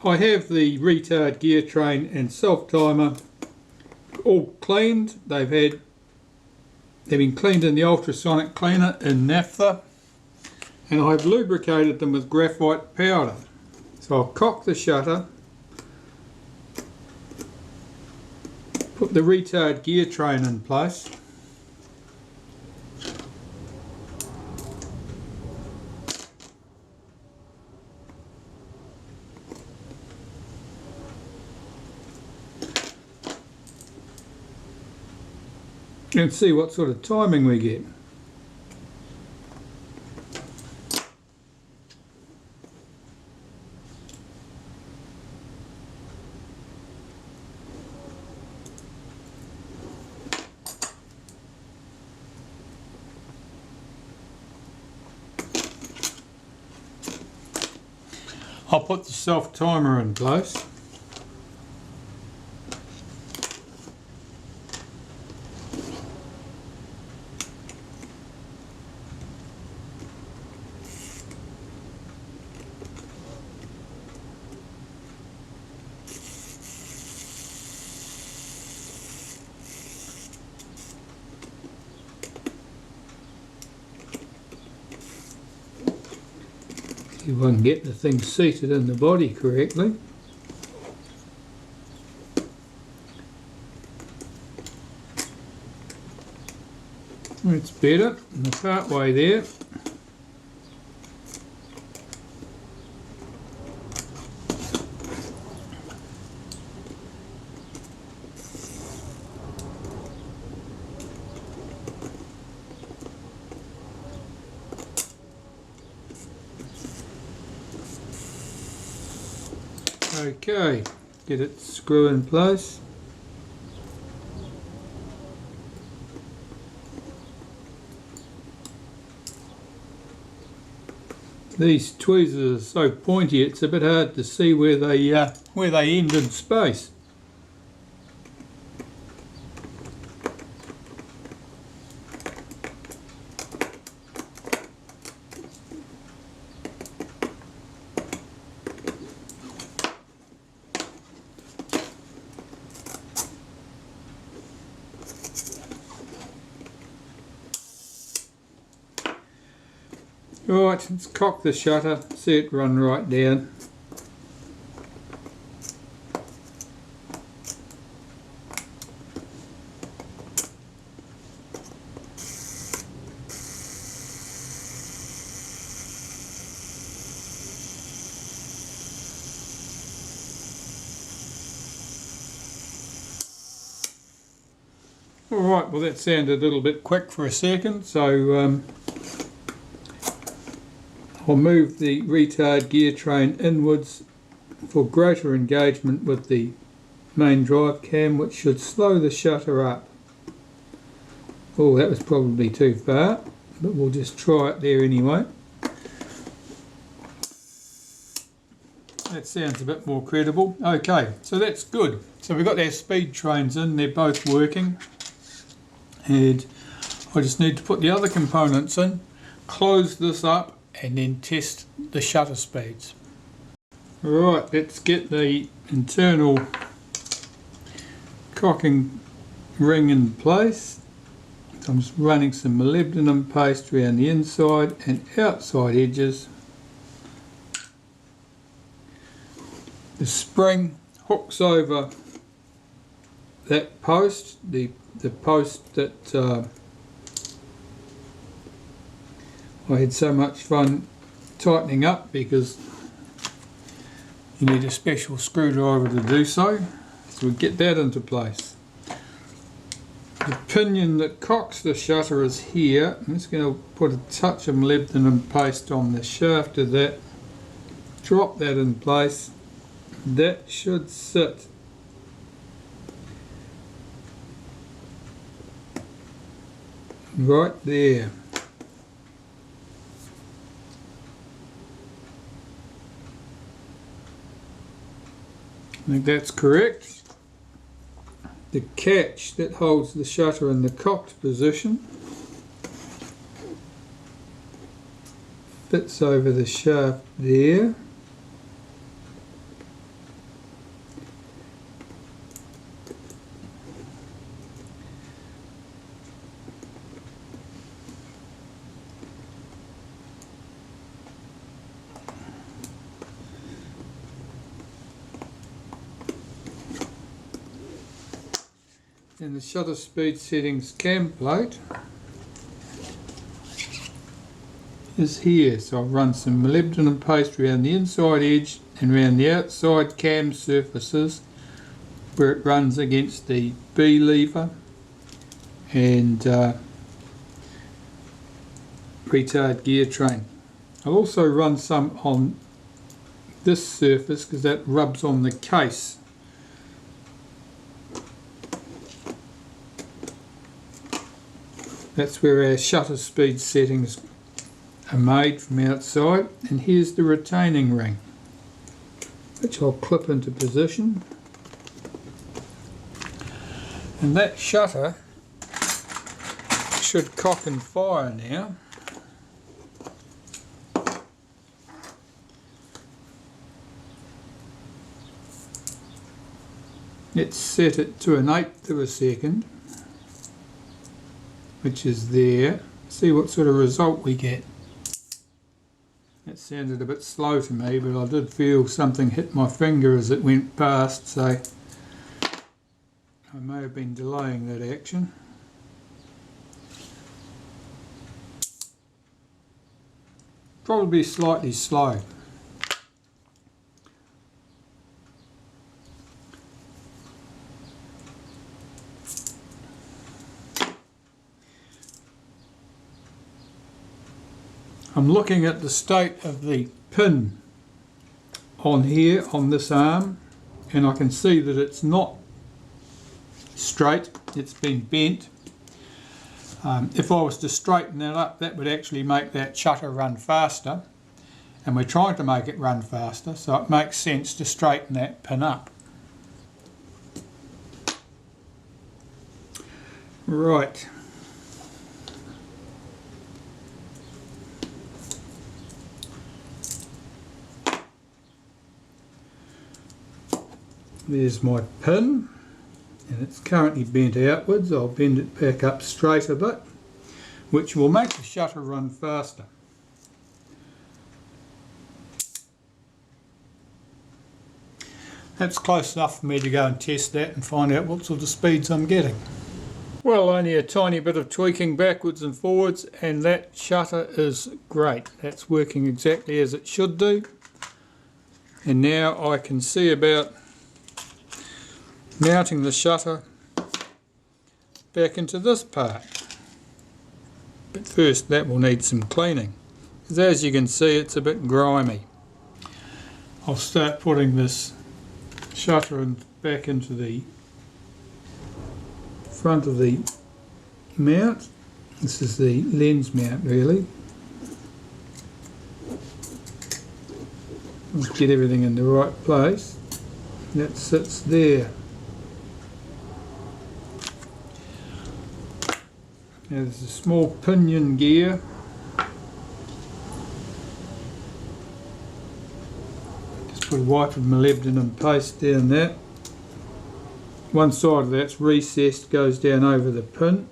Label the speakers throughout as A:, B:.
A: I have the retard gear train and self timer all cleaned. They've been cleaned in the ultrasonic cleaner in Naphtha, and I've lubricated them with graphite powder. So I'll cock the shutter, put the retard gear train in place, and see what sort of timing we get. I'll put the self timer in place. See if I can get the thing seated in the body correctly. It's better, and the part way there. Okay, get it screw in place. These tweezers are so pointy it's a bit hard to see where they end in space. Right, let's cock the shutter, see it run right down. Alright, well that sounded a little bit quick for a second, so I'll move the retard gear train inwards for greater engagement with the main drive cam, which should slow the shutter up. Oh, that was probably too far, but we'll just try it there anyway. That sounds a bit more credible. Okay, so that's good. So we've got our speed trains in, they're both working, and I just need to put the other components in, close this up, and then test the shutter speeds. Right, let's get the internal cocking ring in place. So I'm just running some molybdenum paste around the inside and outside edges. The spring hooks over that post, the post that I had so much fun tightening up because you need a special screwdriver to do so. So we get that into place. The pinion that cocks the shutter is here. I'm just going to put a touch of molybdenum paste on the shaft of that. Drop that in place. That should sit right there. I think that's correct. The catch that holds the shutter in the cocked position fits over the shaft there. And the shutter speed settings cam plate is here, so I'll run some molybdenum paste around the inside edge and around the outside cam surfaces where it runs against the B lever and retard gear train. I'll also run some on this surface because that rubs on the case. That's where our shutter speed settings are made from outside, and here's the retaining ring, which I'll clip into position. And that shutter should cock and fire now. Let's set it to an 1/8 of a second, which is there. See what sort of result we get. That sounded a bit slow to me, but I did feel something hit my finger as it went past, so I may have been delaying that action. Probably slightly slow. I'm looking at the state of the pin on here, on this arm, and I can see that it's not straight, it's been bent. If I was to straighten that up, that would actually make that shutter run faster, and we're trying to make it run faster, so it makes sense to straighten that pin up. Right. There's my pin, and it's currently bent outwards. I'll bend it back up straight a bit, which will make the shutter run faster. That's close enough for me to go and test that and find out what sort of speeds I'm getting. Well, only a tiny bit of tweaking backwards and forwards, and that shutter is great. That's working exactly as it should do. And now I can see about mounting the shutter back into this part. But first that will need some cleaning, because as you can see it's a bit grimy. I'll start putting this shutter back into the front of the mount. This is the lens mount really. Let's get everything in the right place. That sits there. Now there's a small pinion gear. Just put a wipe of molybdenum paste down that. One side of that's recessed, goes down over the pin.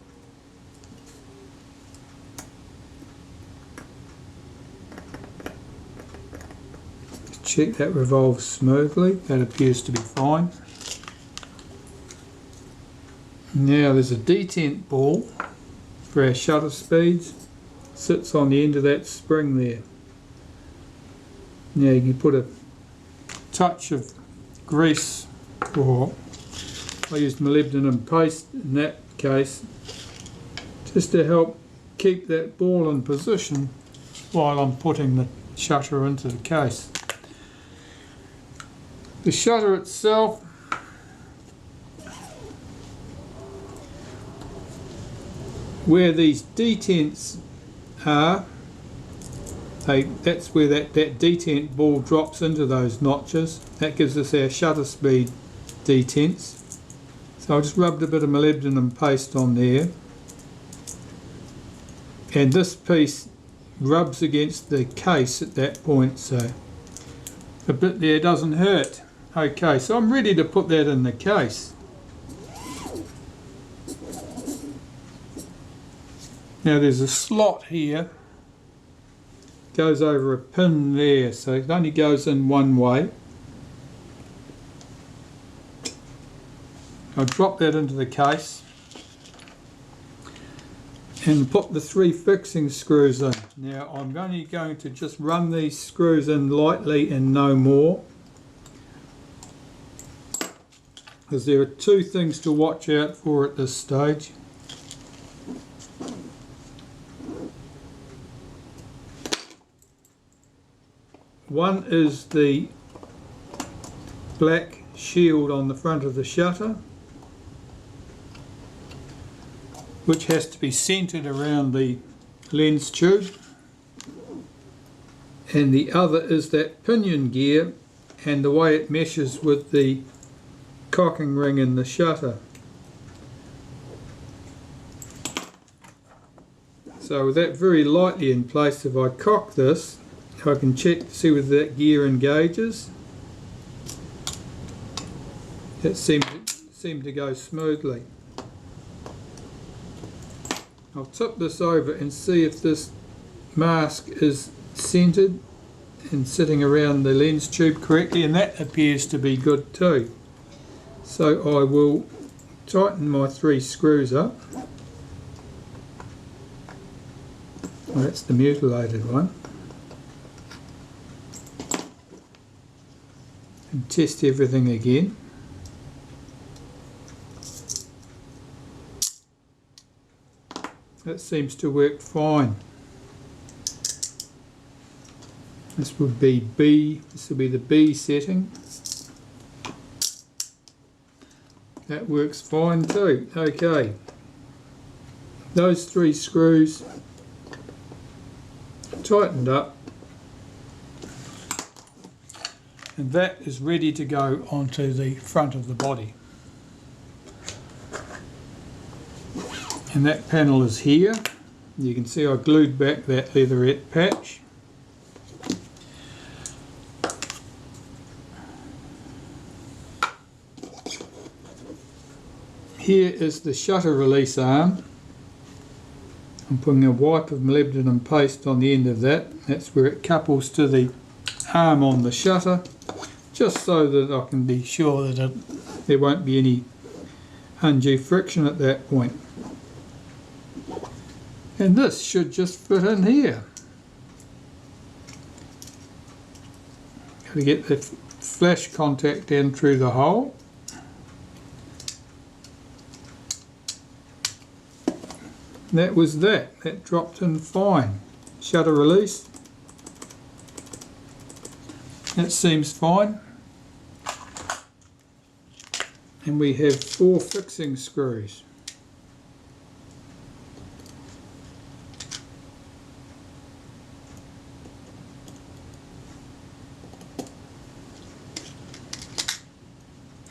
A: Just check that revolves smoothly. That appears to be fine. Now there's a detent ball for our shutter speeds. Sits on the end of that spring there. Now you can put a touch of grease, or I used molybdenum paste in that case, just to help keep that ball in position while I'm putting the shutter into the case. The shutter itself, where these detents are, that's where that detent ball drops into those notches. That gives us our shutter speed detents. So I just rubbed a bit of molybdenum paste on there, and this piece rubs against the case at that point, so a bit there doesn't hurt. Okay, so I'm ready to put that in the case. Now there's a slot here, goes over a pin there, so it only goes in one way. I'll drop that into the case and put the 3 fixing screws in. Now I'm only going to just run these screws in lightly and no more, because there are 2 things to watch out for at this stage. One is the black shield on the front of the shutter, which has to be centered around the lens tube, and the other is that pinion gear and the way it meshes with the cocking ring in the shutter. So with that very lightly in place, if I cock this, I can check to see whether that gear engages. It seemed to go smoothly. I'll tip this over and see if this mask is centered and sitting around the lens tube correctly, and that appears to be good too. So I will tighten my 3 screws up. Well, that's the mutilated one. And test everything again. That seems to work fine. This would be B, this will be the B setting. That works fine too. Okay. Those 3 screws tightened up, and that is ready to go onto the front of the body. And that panel is here. You can see I glued back that leatherette patch. Here is the shutter release arm. I'm putting a wipe of molybdenum paste on the end of that. That's where it couples to the arm on the shutter, just so that I can be sure that there won't be any undue friction at that point. And this should just fit in here. Got to get the flash contact in through the hole. That was that. That dropped in fine. Shutter release. That seems fine. And we have 4 fixing screws.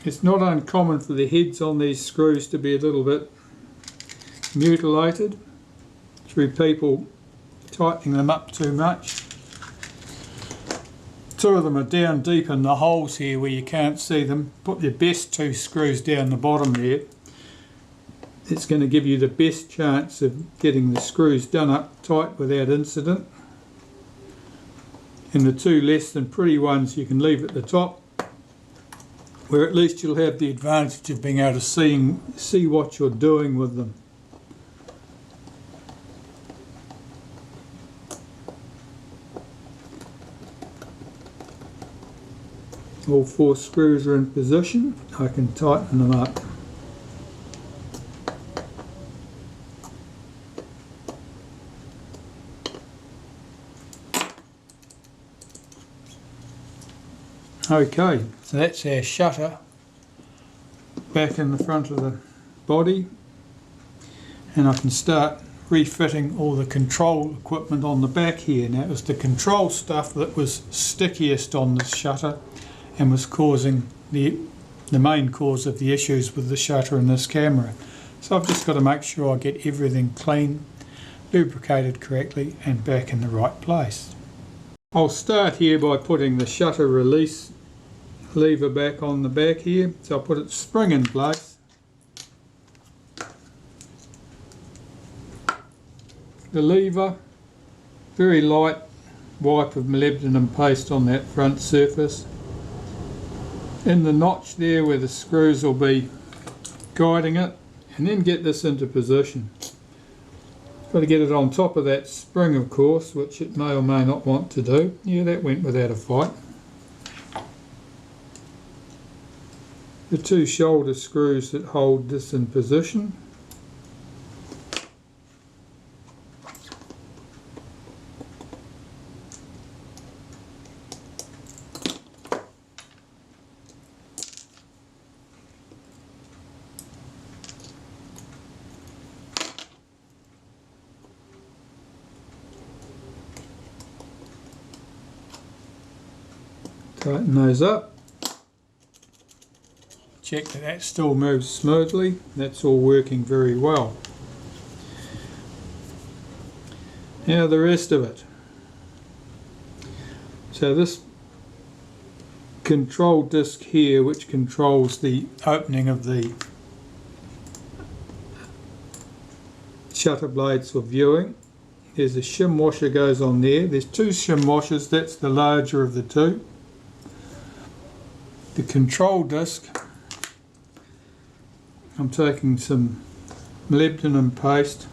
A: It's not uncommon for the heads on these screws to be a little bit mutilated through people tightening them up too much. 2 of them are down deep in the holes here where you can't see them. Put your best 2 screws down the bottom there. It's going to give you the best chance of getting the screws done up tight without incident. And the 2 less than pretty ones you can leave at the top, where at least you'll have the advantage of being able to see what you're doing with them. All 4 screws are in position. I can tighten them up. Okay, so that's our shutter back in the front of the body, and I can start refitting all the control equipment on the back here. Now it was the control stuff that was stickiest on the shutter and was causing the main cause of the issues with the shutter and this camera. So I've just got to make sure I get everything clean, lubricated correctly and back in the right place. I'll start here by putting the shutter release lever back on the back here. So I'll put its spring in place. The lever, very light wipe of molybdenum paste on that front surface. In the notch there where the screws will be guiding it, and then get this into position. Got to get it on top of that spring, of course, which it may or may not want to do. Yeah, that went without a fight. The two shoulder screws that hold this in position. Tighten those up. Check that that still moves smoothly. That's all working very well. Now the rest of it. So this control disc here, which controls the opening of the shutter blades for viewing. There's a shim washer goes on there. There's two shim washers, that's the larger of the two. The control disc, I'm taking some molybdenum paste.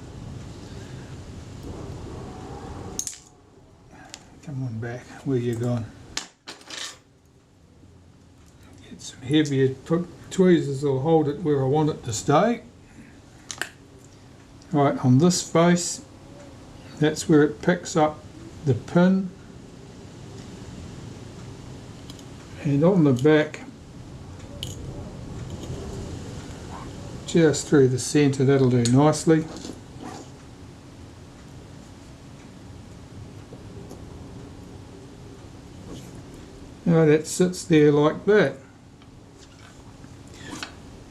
A: Come on back, where you gone? Get some heavier tweezers will hold it where I want it to stay. Right, on this face, that's where it picks up the pin. And on the back, just through the centre, that'll do nicely. Now that sits there like that.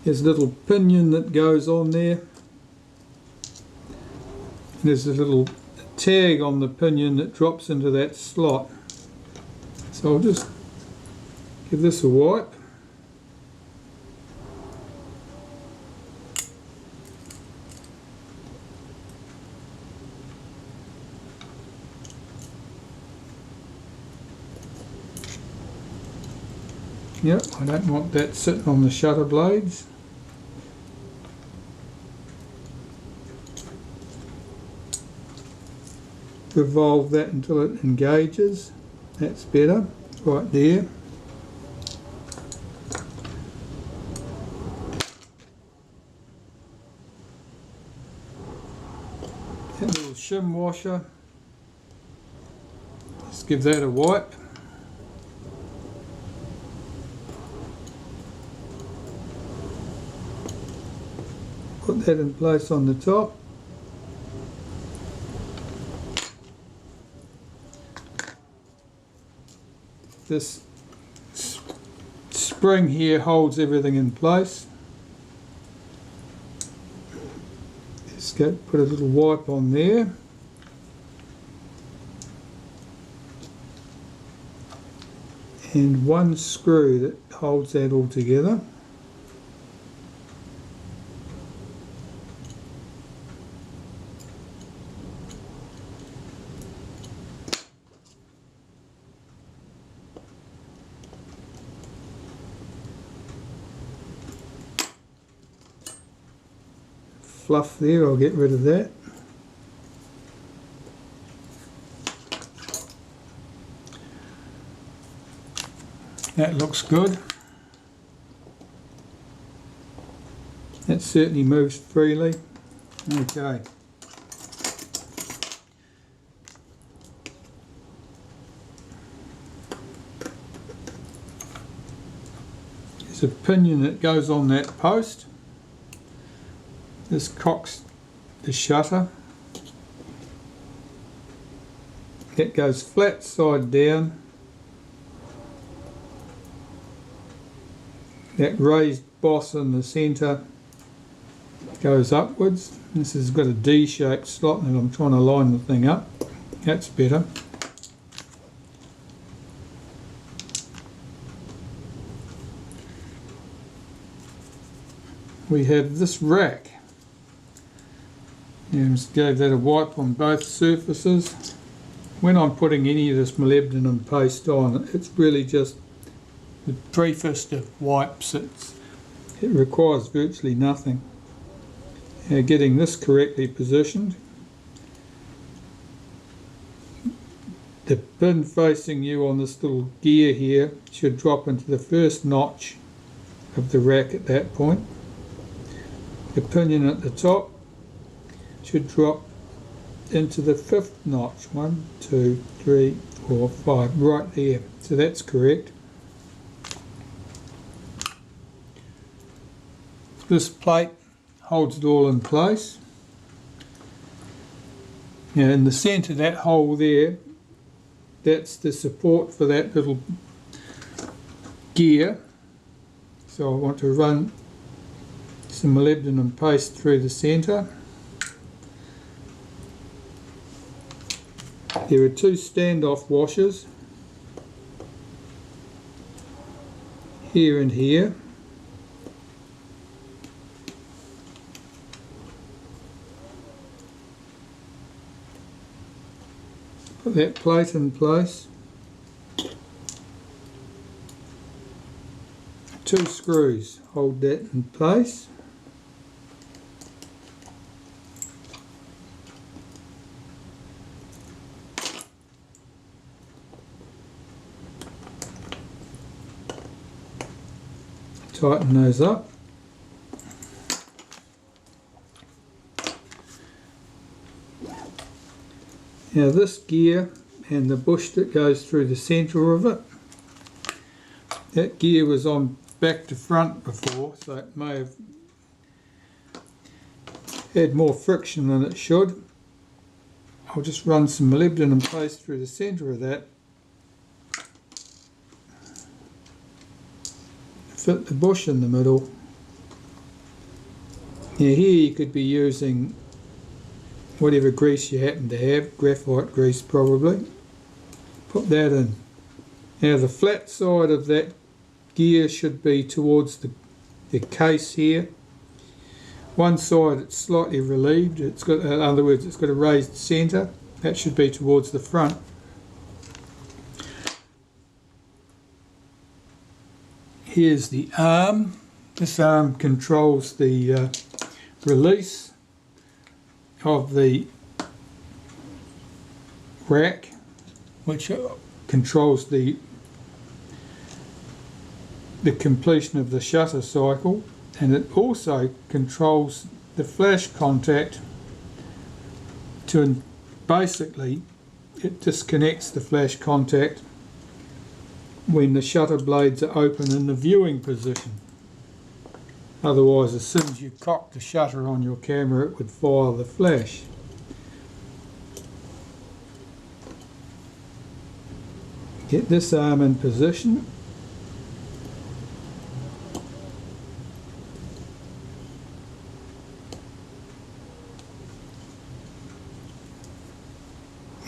A: There's a little pinion that goes on there. There's a little tag on the pinion that drops into that slot. So I'll just give this a wipe. Yep, I don't want that sitting on the shutter blades. Revolve that until it engages. That's better, right there. That little shim washer, just give that a wipe. Put that in place on the top. This spring here holds everything in place. Just go put a little wipe on there. And one screw that holds that all together. Fluff there, I'll get rid of that. That looks good. That certainly moves freely. Okay. There's a pinion that goes on that post. This cocks the shutter. It goes flat side down. That raised boss in the centre goes upwards. This has got a D-shaped slot and I'm trying to line the thing up. That's better. We have this rack. Just gave that a wipe on both surfaces. When I'm putting any of this molybdenum paste on, it's really just the briefest of wipes. It requires virtually nothing. Now, getting this correctly positioned, the pin facing you on this little gear here should drop into the first notch of the rack at that point. The pinion at the top should drop into the 5th notch. 1, 2, 3, 4, 5, right there. So that's correct. This plate holds it all in place. Now in the centre, that hole there, that's the support for that little gear. So I want to run some molybdenum paste through the centre. There are 2 standoff washers, here and here. Put that plate in place. 2 screws hold that in place. Tighten those up. Now this gear and the bush that goes through the centre of it, that gear was on back to front before, so it may have had more friction than it should. I'll just run some molybdenum paste through the centre of that. Fit the bush in the middle. Now here you could be using whatever grease you happen to have, graphite grease probably. Put that in. Now the flat side of that gear should be towards the case here. One side it's slightly relieved, it's got, in other words, it's got a raised centre. That should be towards the front. Here's the arm. This arm controls the release of the rack, which controls the completion of the shutter cycle, and it also controls the flash contact to, basically it disconnects the flash contact when the shutter blades are open in the viewing position. Otherwise, as soon as you cock the shutter on your camera, it would fire the flash. Get this arm in position.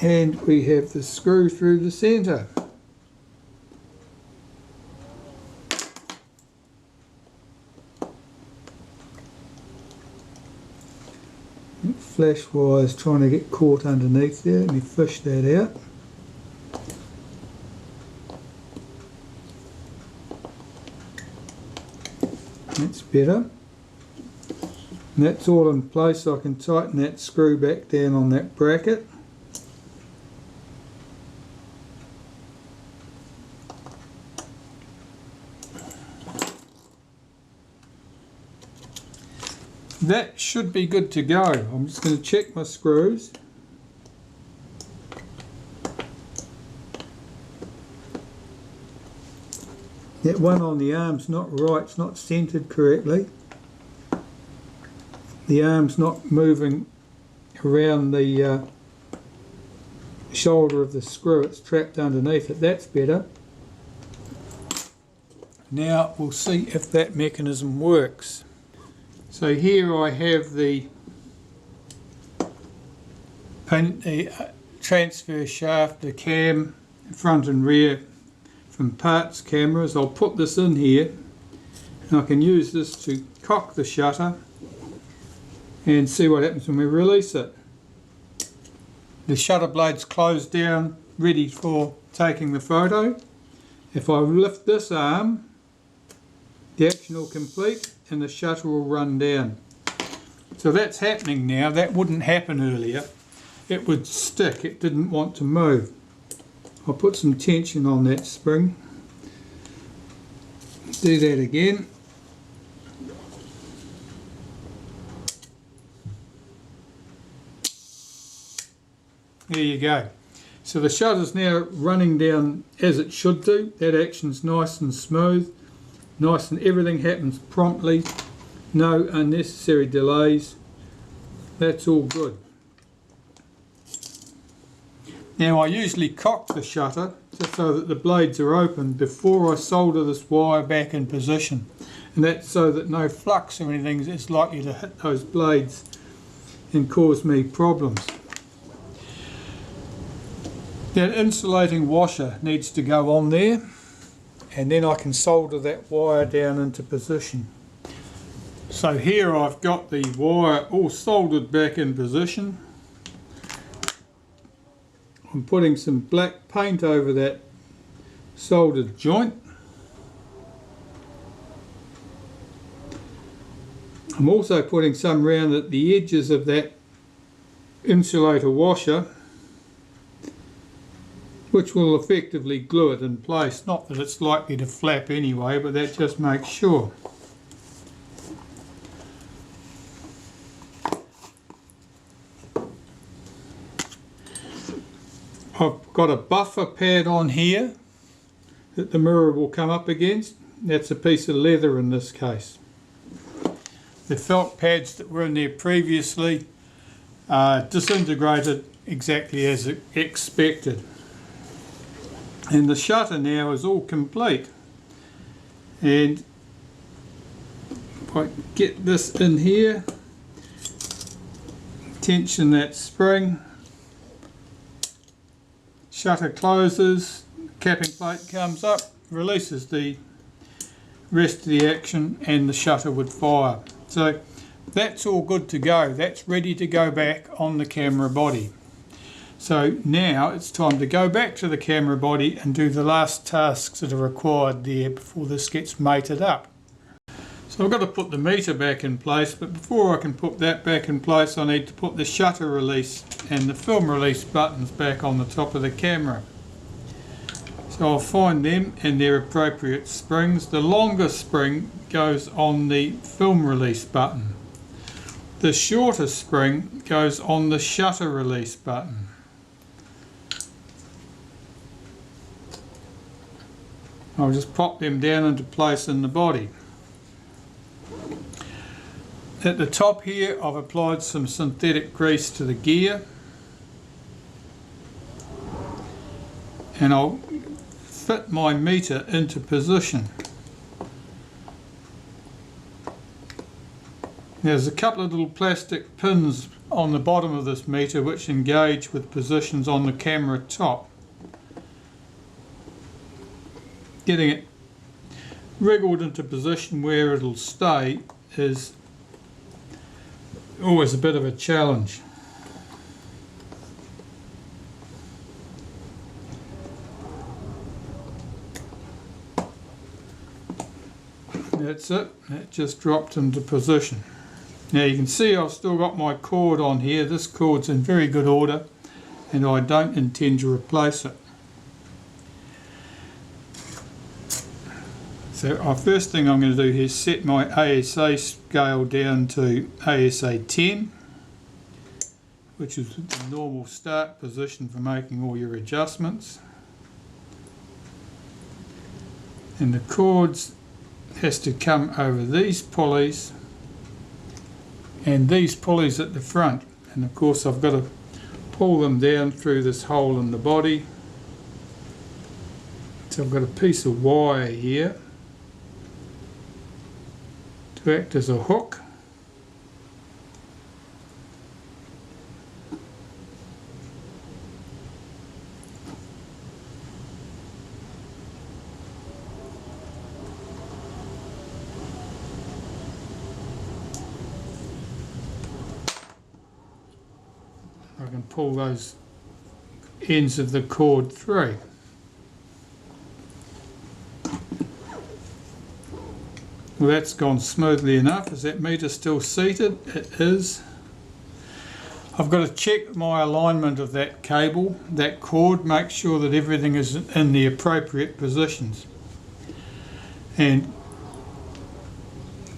A: And we have the screw through the centre. Flash wires trying to get caught underneath there. Let me fish that out. That's better. And that's all in place. I can tighten that screw back down on that bracket. That should be good to go. I'm just going to check my screws. That one on the arm's not right, it's not centered correctly. The arm's not moving around the shoulder of the screw, it's trapped underneath it. That's better. Now we'll see if that mechanism works. So here I have the transfer shaft, the cam, front and rear from parts cameras. I'll put this in here and I can use this to cock the shutter and see what happens when we release it. The shutter blade's closed down, ready for taking the photo. If I lift this arm, the action will complete and the shutter will run down. So that's happening now. That wouldn't happen earlier. It would stick, it didn't want to move. I'll put some tension on that spring. Do that again. There you go. So the shutter's now running down as it should do. That action's nice and smooth, nice, and everything happens promptly. No unnecessary delays. That's all good. Now I usually cock the shutter just so that the blades are open before I solder this wire back in position. And that's so that no flux or anything is likely to hit those blades and cause me problems. That insulating washer needs to go on there, and then I can solder that wire down into position. So here I've got the wire all soldered back in position. I'm putting some black paint over that soldered joint. I'm also putting some round at the edges of that insulator washer, which will effectively glue it in place. Not that it's likely to flap anyway, but that just makes sure. I've got a buffer pad on here that the mirror will come up against. That's a piece of leather in this case. The felt pads that were in there previously disintegrated exactly as expected. And the shutter now is all complete. And if I get this in here, tension that spring, shutter closes, capping plate comes up, releases the rest of the action, and the shutter would fire. So that's all good to go. That's ready to go back on the camera body. So now it's time to go back to the camera body and do the last tasks that are required there before this gets mated up. So I've got to put the meter back in place, but before I can put that back in place I need to put the shutter release and the film release buttons back on the top of the camera. So I'll find them and their appropriate springs. The longer spring goes on the film release button. The shorter spring goes on the shutter release button. I'll just pop them down into place in the body. At the top here I've applied some synthetic grease to the gear, and I'll fit my meter into position. There's a couple of little plastic pins on the bottom of this meter which engage with positions on the camera top. Getting it wriggled into position where it'll stay is always a bit of a challenge. That's it, that just dropped into position. Now you can see I've still got my cord on here. This cord's in very good order and I don't intend to replace it. So our first thing I'm going to do here is set my ASA scale down to ASA 10, which is the normal start position for making all your adjustments. And the cords has to come over these pulleys and these pulleys at the front, and of course I've got to pull them down through this hole in the body. So I've got a piece of wire here to act as a hook. I can pull those ends of the cord through. Well, that's gone smoothly enough. Is that meter still seated? It is. I've got to check my alignment of that cable, that cord, make sure that everything is in the appropriate positions. And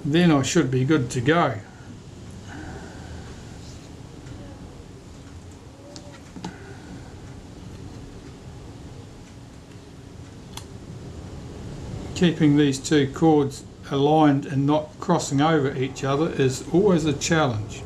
A: then I should be good to go. Keeping these two cords aligned and not crossing over each other is always a challenge.